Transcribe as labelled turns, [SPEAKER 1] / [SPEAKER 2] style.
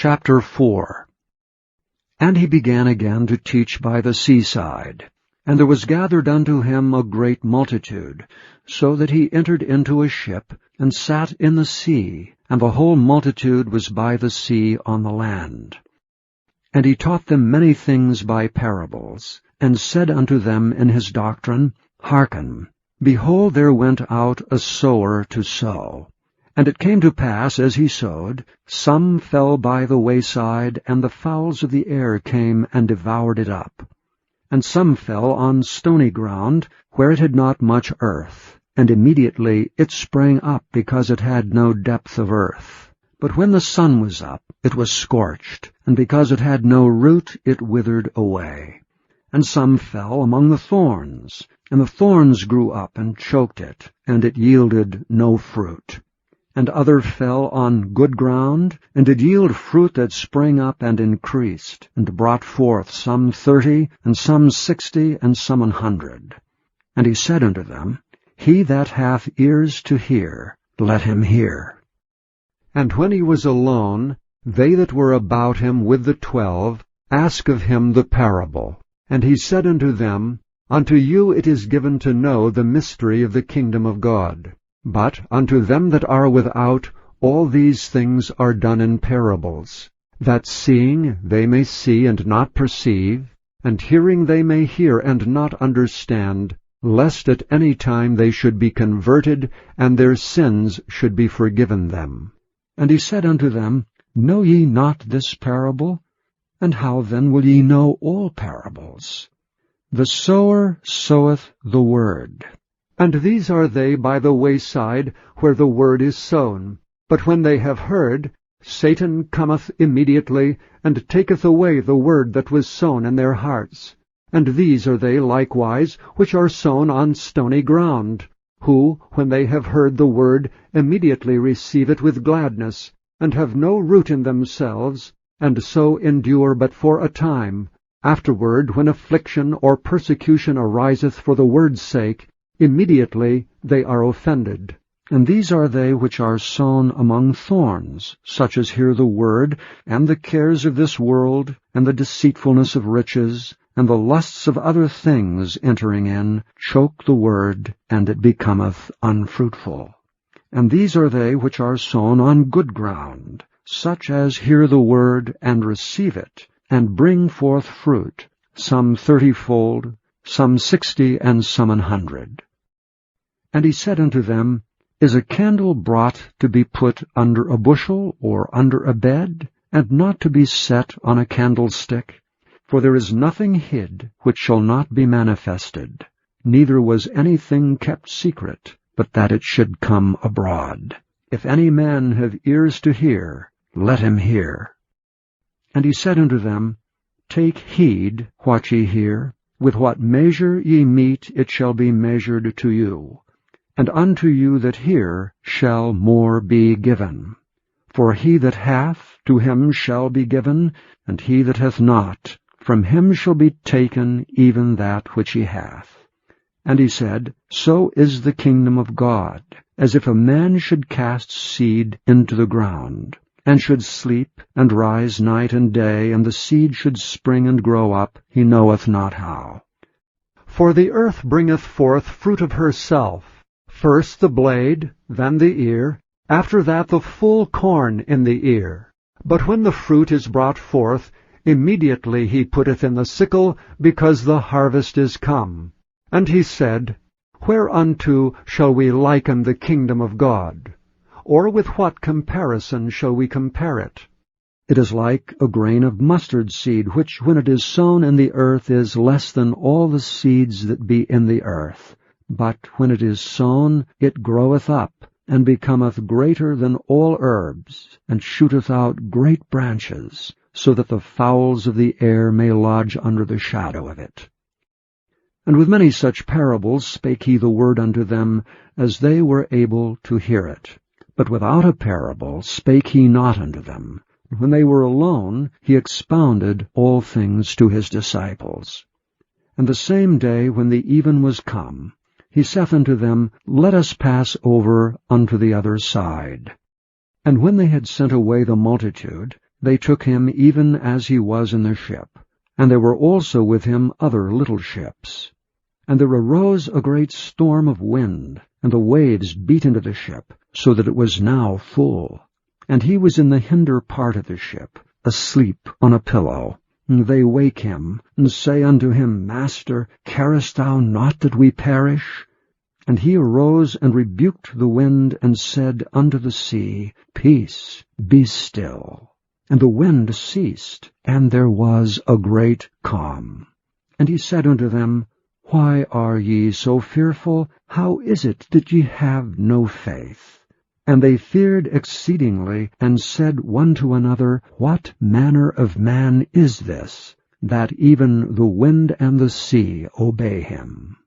[SPEAKER 1] Chapter 4. And he began again to teach by the seaside. And there was gathered unto him a great multitude, so that he entered into a ship, and sat in the sea, and the whole multitude was by the sea on the land. And he taught them many things by parables, and said unto them in his doctrine, Hearken, behold, there went out a sower to sow. And it came to pass, as he sowed, some fell by the wayside, and the fowls of the air came and devoured it up. And some fell on stony ground, where it had not much earth, and immediately it sprang up, because it had no depth of earth. But when the sun was up, it was scorched, and because it had no root, it withered away. And some fell among the thorns, and the thorns grew up and choked it, and it yielded no fruit. And other fell on good ground, and did yield fruit that sprang up and increased, and brought forth some 30, and some 60, and some 100. And he said unto them, He that hath ears to hear, let him hear. And when he was alone, they that were about him with the 12 asked of him the parable. And he said unto them, Unto you it is given to know the mystery of the kingdom of God. But unto them that are without, all these things are done in parables, that seeing they may see and not perceive, and hearing they may hear and not understand, lest at any time they should be converted, and their sins should be forgiven them. And he said unto them, Know ye not this parable? And how then will ye know all parables? The sower soweth the word. And these are they by the wayside, where the word is sown. But when they have heard, Satan cometh immediately, and taketh away the word that was sown in their hearts. And these are they likewise which are sown on stony ground, who, when they have heard the word, immediately receive it with gladness, and have no root in themselves, and so endure but for a time. Afterward, when affliction or persecution ariseth for the word's sake, immediately they are offended. And these are they which are sown among thorns, such as hear the word, and the cares of this world, and the deceitfulness of riches, and the lusts of other things entering in, choke the word, and it becometh unfruitful. And these are they which are sown on good ground, such as hear the word, and receive it, and bring forth fruit, some 30-fold, some 60, and some 100. And he said unto them, Is a candle brought to be put under a bushel, or under a bed, and not to be set on a candlestick? For there is nothing hid which shall not be manifested, neither was anything kept secret, but that it should come abroad. If any man have ears to hear, let him hear. And he said unto them, Take heed what ye hear. With what measure ye mete, it shall be measured to you. And unto you that hear shall more be given. For he that hath, to him shall be given, and he that hath not, from him shall be taken even that which he hath. And he said, So is the kingdom of God, as if a man should cast seed into the ground, and should sleep, and rise night and day, and the seed should spring and grow up, he knoweth not how. For the earth bringeth forth fruit of herself, first the blade, then the ear, after that the full corn in the ear. But when the fruit is brought forth, immediately he putteth in the sickle, because the harvest is come. And he said, Whereunto shall we liken the kingdom of God? Or with what comparison shall we compare it? It is like a grain of mustard seed, which when it is sown in the earth is less than all the seeds that be in the earth. But when it is sown, it groweth up, and becometh greater than all herbs, and shooteth out great branches, so that the fowls of the air may lodge under the shadow of it. And with many such parables spake he the word unto them, as they were able to hear it. But without a parable spake he not unto them. When they were alone, he expounded all things to his disciples. And the same day, when the even was come, he saith unto them, Let us pass over unto the other side. And when they had sent away the multitude, they took him even as he was in the ship. And there were also with him other little ships. And there arose a great storm of wind, and the waves beat into the ship, so that it was now full. And he was in the hinder part of the ship, asleep on a pillow. And they wake him, and say unto him, Master, carest thou not that we perish? And he arose and rebuked the wind, and said unto the sea, Peace, be still. And the wind ceased, and there was a great calm. And he said unto them, Why are ye so fearful? How is it that ye have no faith? And they feared exceedingly, and said one to another, What manner of man is this, that even the wind and the sea obey him?